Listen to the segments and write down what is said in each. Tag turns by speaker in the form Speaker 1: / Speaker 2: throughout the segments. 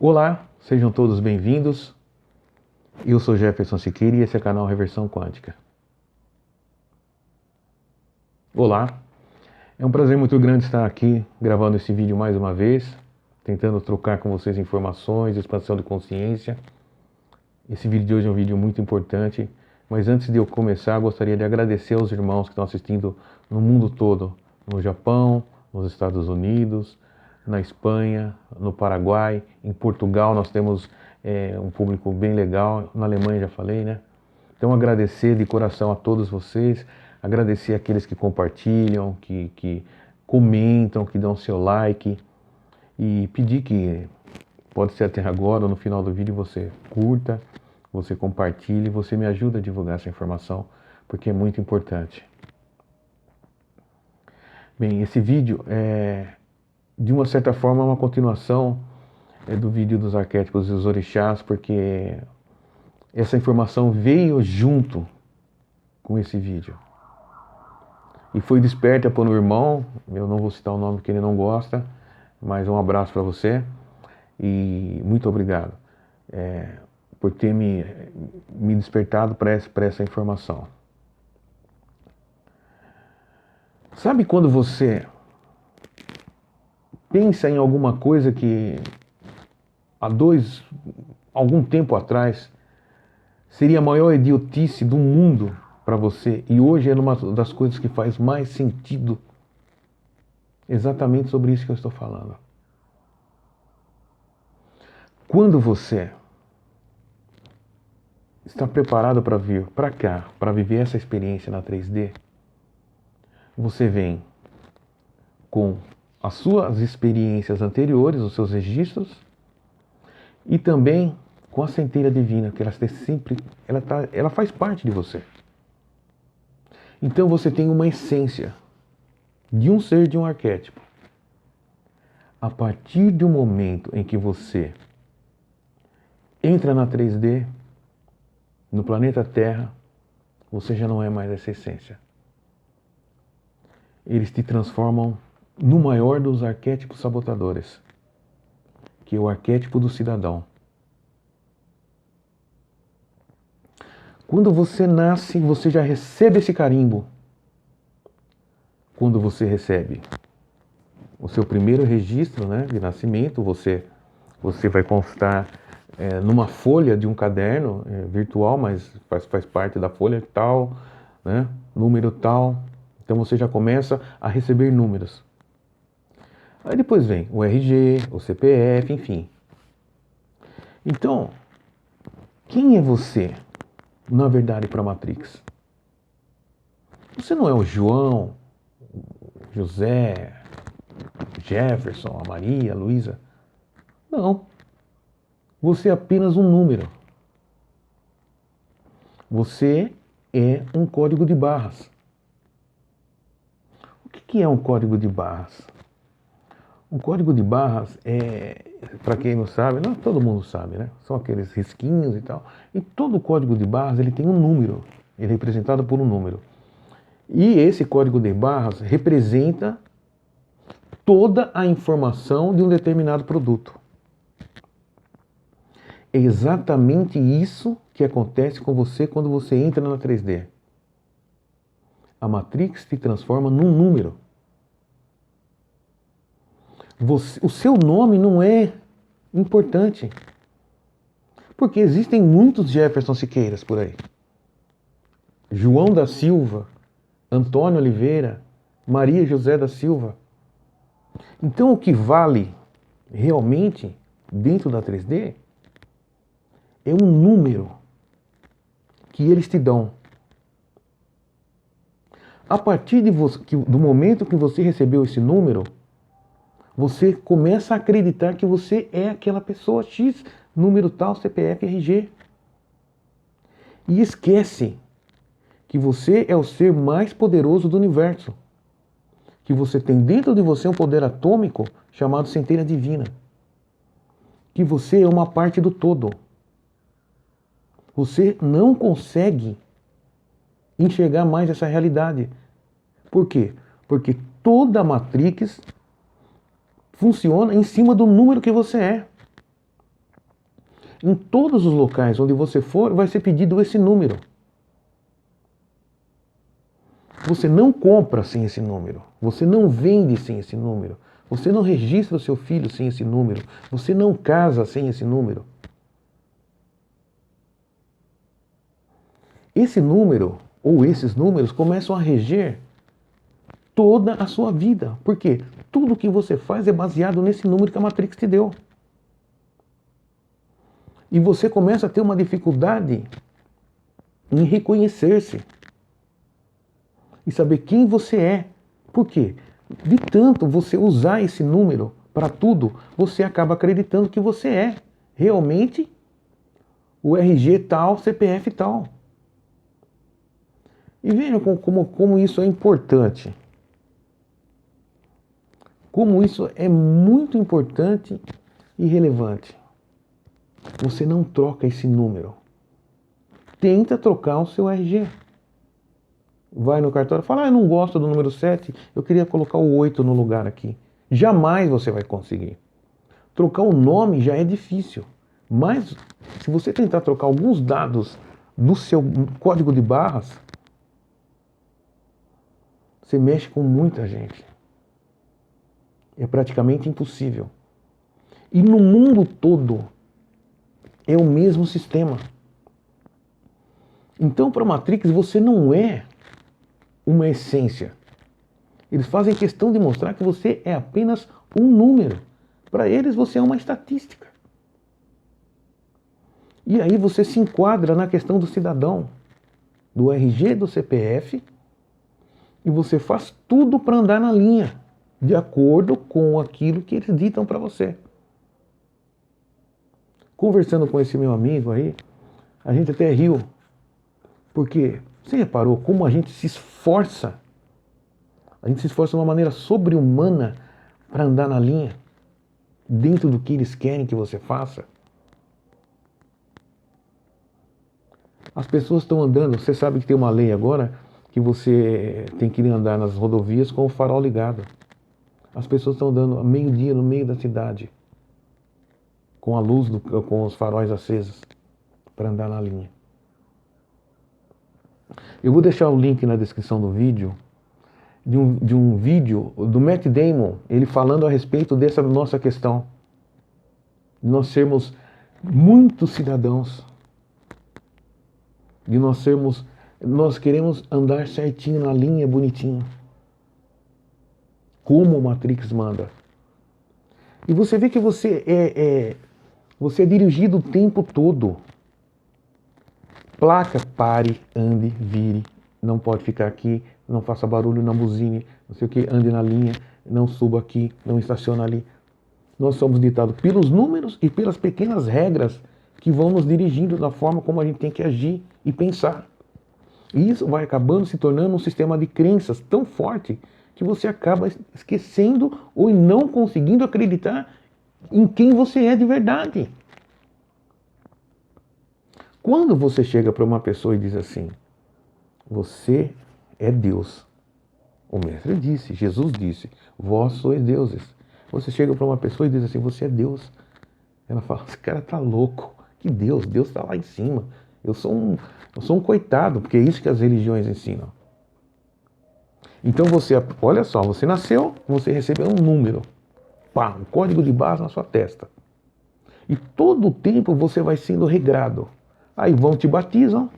Speaker 1: Olá, sejam todos bem-vindos. Eu sou Jefferson Siqueira e esse é o canal Reversão Quântica. Olá, é um prazer muito grande estar aqui gravando esse vídeo mais uma vez, tentando trocar com vocês informações, expansão de consciência. Esse vídeo de hoje é um vídeo muito importante, mas antes de eu começar, gostaria de agradecer aos irmãos que estão assistindo no mundo todo, no Japão, nos Estados Unidos, na Espanha, no Paraguai, em Portugal nós temos um público bem legal, na Alemanha já falei, né? Então agradecer de coração a todos vocês, agradecer aqueles que compartilham, que comentam, que dão seu like e pedir que, pode ser até agora ou no final do vídeo, você curta, você compartilhe, você me ajuda a divulgar essa informação, porque é muito importante. Bem, esse vídeo é, de uma certa forma, uma continuação do vídeo dos arquétipos e dos orixás, porque essa informação veio junto com esse vídeo. E foi desperta por um irmão, eu não vou citar o nome que ele não gosta, mas um abraço para você e muito obrigado por ter me despertado para essa informação. Sabe quando você pensa em alguma coisa que algum tempo atrás seria a maior idiotice do mundo para você e hoje é uma das coisas que faz mais sentido? Exatamente sobre isso que eu estou falando. Quando você está preparado para vir para cá, para viver essa experiência na 3D, você vem com as suas experiências anteriores, os seus registros, e também com a centelha divina, que ela faz parte de você. Então você tem uma essência de um ser, de um arquétipo. A partir do momento em que você entra na 3D, no planeta Terra, você já não é mais essa essência. Eles te transformam no maior dos arquétipos sabotadores, que é o arquétipo do cidadão. Quando você nasce, você já recebe esse carimbo. Quando você recebe o seu primeiro registro, né, de nascimento, você vai constar numa folha de um caderno virtual, mas faz parte da folha tal, né, número tal. Então você já começa a receber números. Aí depois vem o RG, o CPF, enfim. Então, quem é você, na verdade, para a Matrix? Você não é o João, o José, o Jefferson, a Maria, a Luísa. Não. Você é apenas um número. Você é um código de barras. O que é um código de barras? Um código de barras para quem não sabe, não todo mundo sabe, né? São aqueles risquinhos e tal. E todo código de barras ele tem um número. Ele é representado por um número. E esse código de barras representa toda a informação de um determinado produto. É exatamente isso que acontece com você quando você entra na 3D. A Matrix te transforma num número. O seu nome não é importante. Porque existem muitos Jefferson Siqueiras por aí. João da Silva, Antônio Oliveira, Maria José da Silva. Então o que vale realmente dentro da 3D é um número que eles te dão. A partir do momento que você recebeu esse número, você começa a acreditar que você é aquela pessoa X, número tal, CPF, RG. E esquece que você é o ser mais poderoso do universo. Que você tem dentro de você um poder atômico chamado centelha divina. Que você é uma parte do todo. Você não consegue enxergar mais essa realidade. Por quê? Porque toda a Matrix funciona em cima do número que você é. Em todos os locais onde você for, vai ser pedido esse número. Você não compra sem esse número. Você não vende sem esse número. Você não registra o seu filho sem esse número. Você não casa sem esse número. Esse número, ou esses números, começam a reger toda a sua vida. Por quê? Tudo que você faz é baseado nesse número que a Matrix te deu. E você começa a ter uma dificuldade em reconhecer-se e saber quem você é. Por quê? De tanto você usar esse número para tudo, você acaba acreditando que você é realmente o RG tal, CPF tal. E vejam como isso é importante. Como isso é muito importante e relevante. Você não troca esse número. Tenta trocar o seu RG. Vai no cartório e fala, eu não gosto do número 7, eu queria colocar o 8 no lugar aqui. Jamais você vai conseguir. Trocar o nome já é difícil. Mas se você tentar trocar alguns dados do seu código de barras, você mexe com muita gente. É praticamente impossível. E no mundo todo é o mesmo sistema. Então, para a Matrix, você não é uma essência. Eles fazem questão de mostrar que você é apenas um número. Para eles, você é uma estatística. E aí você se enquadra na questão do cidadão, do RG, do CPF, e você faz tudo para andar na linha, de acordo com aquilo que eles ditam para você. Conversando com esse meu amigo aí, a gente até riu, porque você reparou como a gente se esforça? A gente se esforça de uma maneira sobre-humana para andar na linha, dentro do que eles querem que você faça. As pessoas estão andando, você sabe que tem uma lei agora que você tem que andar nas rodovias com o farol ligado. As pessoas estão andando a meio-dia no meio da cidade, com a luz, com os faróis acesos, para andar na linha. Eu vou deixar o link na descrição do vídeo, de um vídeo do Matt Damon, ele falando a respeito dessa nossa questão, de nós sermos muitos cidadãos, de nós queremos andar certinho na linha, bonitinho, como o Matrix manda. E você vê que você é dirigido o tempo todo. Placa, pare, ande, vire, não pode ficar aqui, não faça barulho, não buzine, não sei o que, ande na linha, não suba aqui, não estaciona ali. Nós somos ditados pelos números e pelas pequenas regras que vão nos dirigindo da forma como a gente tem que agir e pensar. E isso vai acabando se tornando um sistema de crenças tão forte que você acaba esquecendo ou não conseguindo acreditar em quem você é de verdade. Quando você chega para uma pessoa e diz assim, você é Deus. O mestre disse, Jesus disse, vós sois deuses. Você chega para uma pessoa e diz assim, você é Deus. Ela fala, esse cara tá louco. Que Deus? Deus está lá em cima. Eu sou um coitado, porque é isso que as religiões ensinam. Então você, olha só, você nasceu, você recebeu um número. Pá, um código de barras na sua testa. E todo o tempo você vai sendo regrado. Aí vão te batizam.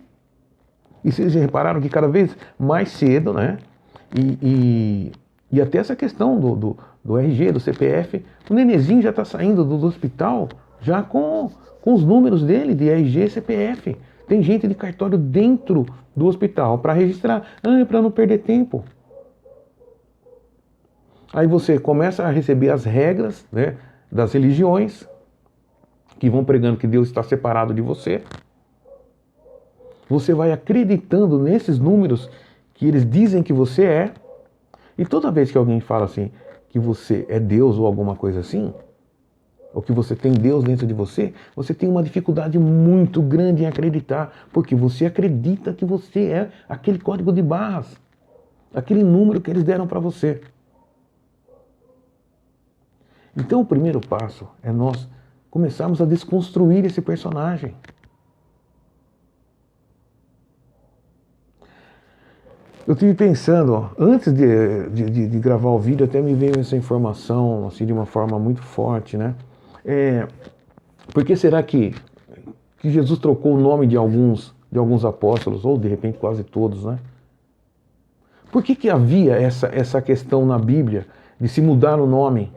Speaker 1: E vocês já repararam que cada vez mais cedo, né? E até essa questão do RG, do CPF, o nenenzinho já está saindo do hospital já com os números dele, de RG e CPF. Tem gente de cartório dentro do hospital para registrar, para não perder tempo. Aí você começa a receber as regras, né, das religiões, que vão pregando que Deus está separado de você. Você vai acreditando nesses números que eles dizem que você é. E toda vez que alguém fala assim, que você é Deus ou alguma coisa assim, ou que você tem Deus dentro de você, você tem uma dificuldade muito grande em acreditar, porque você acredita que você é aquele código de barras, aquele número que eles deram para você. Então o primeiro passo é nós começarmos a desconstruir esse personagem. Eu estive pensando, ó, antes de gravar o vídeo, até me veio essa informação assim, de uma forma muito forte, né? Por que será que Jesus trocou o nome de alguns apóstolos, ou de repente quase todos, né? Por que havia essa questão na Bíblia de se mudar o nome?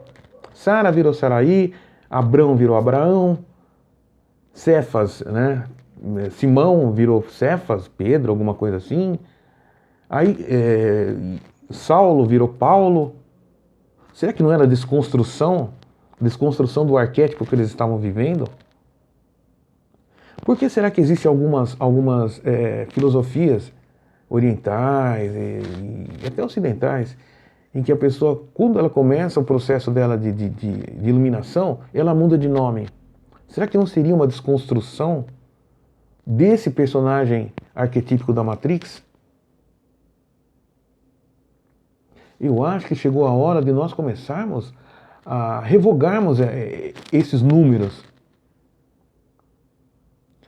Speaker 1: Sara virou Saraí, Abrão virou Abraão, Cefas, né? Simão virou Cefas, Pedro, alguma coisa assim. Aí Saulo virou Paulo. Será que não era desconstrução do arquétipo que eles estavam vivendo? Por que será que existem algumas filosofias orientais e até ocidentais em que a pessoa, quando ela começa o processo dela de iluminação, ela muda de nome? Será que não seria uma desconstrução desse personagem arquetípico da Matrix? Eu acho que chegou a hora de nós começarmos a revogarmos esses números.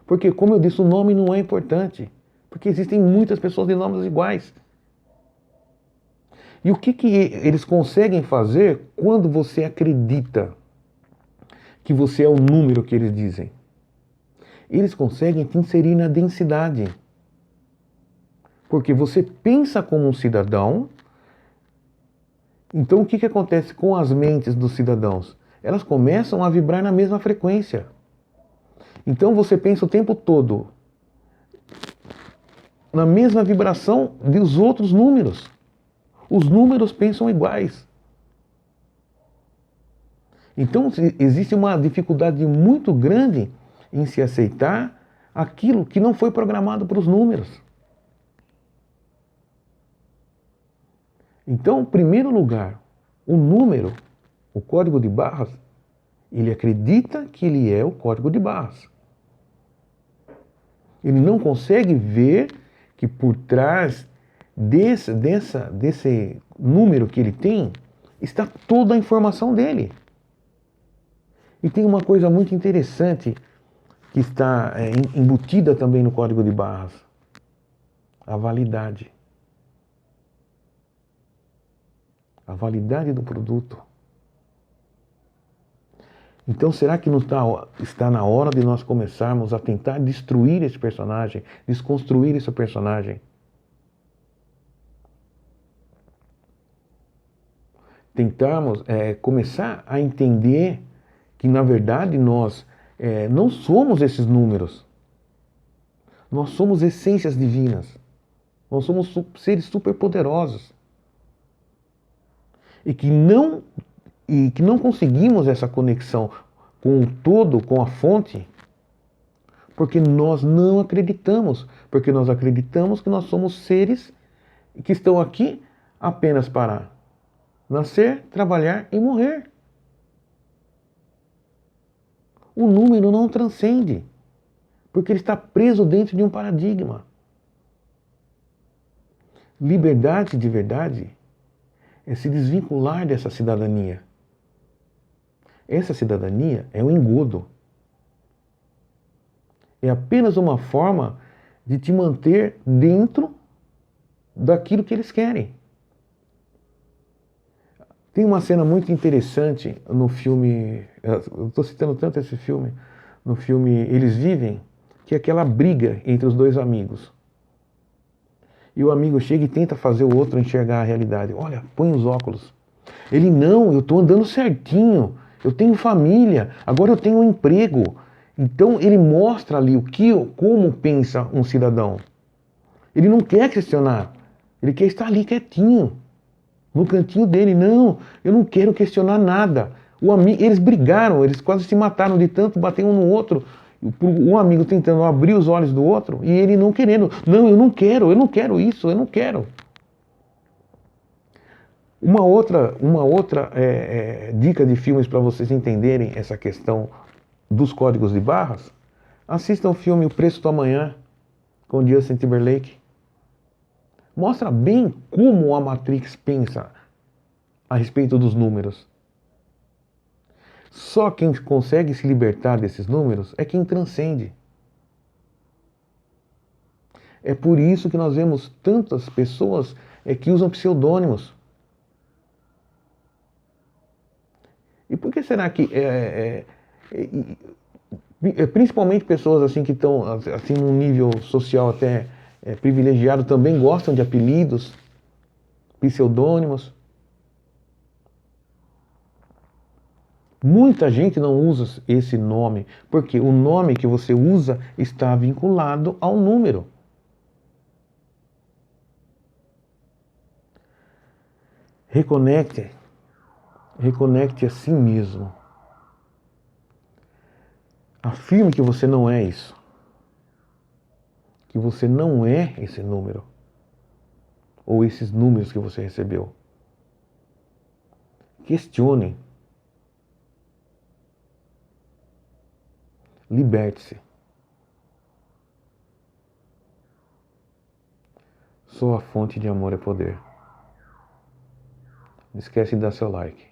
Speaker 1: Porque, como eu disse, o nome não é importante. Porque existem muitas pessoas de nomes iguais. E o que eles conseguem fazer quando você acredita que você é o número que eles dizem? Eles conseguem te inserir na densidade. Porque você pensa como um cidadão. Então o que acontece com as mentes dos cidadãos? Elas começam a vibrar na mesma frequência. Então você pensa o tempo todo na mesma vibração dos outros números. Os números pensam iguais. Então existe uma dificuldade muito grande em se aceitar aquilo que não foi programado para os números. Então, em primeiro lugar, o número, o código de barras, ele acredita que ele é o código de barras. Ele não consegue ver que por trás desse número que ele tem, está toda a informação dele. E tem uma coisa muito interessante que está embutida também no código de barras: a validade. A validade do produto. Então, será que não está na hora de nós começarmos a tentar destruir esse personagem, desconstruir esse personagem? Tentarmos começar a entender que, na verdade, nós não somos esses números. Nós somos essências divinas. Nós somos seres superpoderosos. E que não conseguimos essa conexão com o todo, com a fonte, porque nós não acreditamos. Porque nós acreditamos que nós somos seres que estão aqui apenas para nascer, trabalhar e morrer. O número não transcende, porque ele está preso dentro de um paradigma. Liberdade de verdade é se desvincular dessa cidadania. Essa cidadania é um engodo. É apenas uma forma de te manter dentro daquilo que eles querem. Tem uma cena muito interessante no filme, eu estou citando tanto esse filme, no filme Eles Vivem, que é aquela briga entre os dois amigos. E o amigo chega e tenta fazer o outro enxergar a realidade. Olha, põe os óculos. Ele, não, eu estou andando certinho, eu tenho família, agora eu tenho um emprego. Então ele mostra ali como pensa um cidadão. Ele não quer questionar, ele quer estar ali quietinho, no cantinho dele. Não, eu não quero questionar nada. Eles brigaram, eles quase se mataram de tanto bater um no outro. Um amigo tentando abrir os olhos do outro e ele não querendo. Não, eu não quero isso, eu não quero. Uma outra dica de filmes para vocês entenderem essa questão dos códigos de barras: assistam o filme O Preço do Amanhã, com Justin Timberlake. Mostra bem como a Matrix pensa a respeito dos números. Só quem consegue se libertar desses números é quem transcende. É por isso que nós vemos tantas pessoas que usam pseudônimos. E por que será que principalmente pessoas assim que estão assim num nível social até privilegiado também gostam de apelidos, pseudônimos? Muita gente não usa esse nome, porque o nome que você usa está vinculado ao número. Reconecte, reconecte a si mesmo. Afirme que você não é isso. Que você não é esse número. Ou esses números que você recebeu. Questione. Liberte-se. Sua fonte de amor é poder. Não esquece de dar seu like.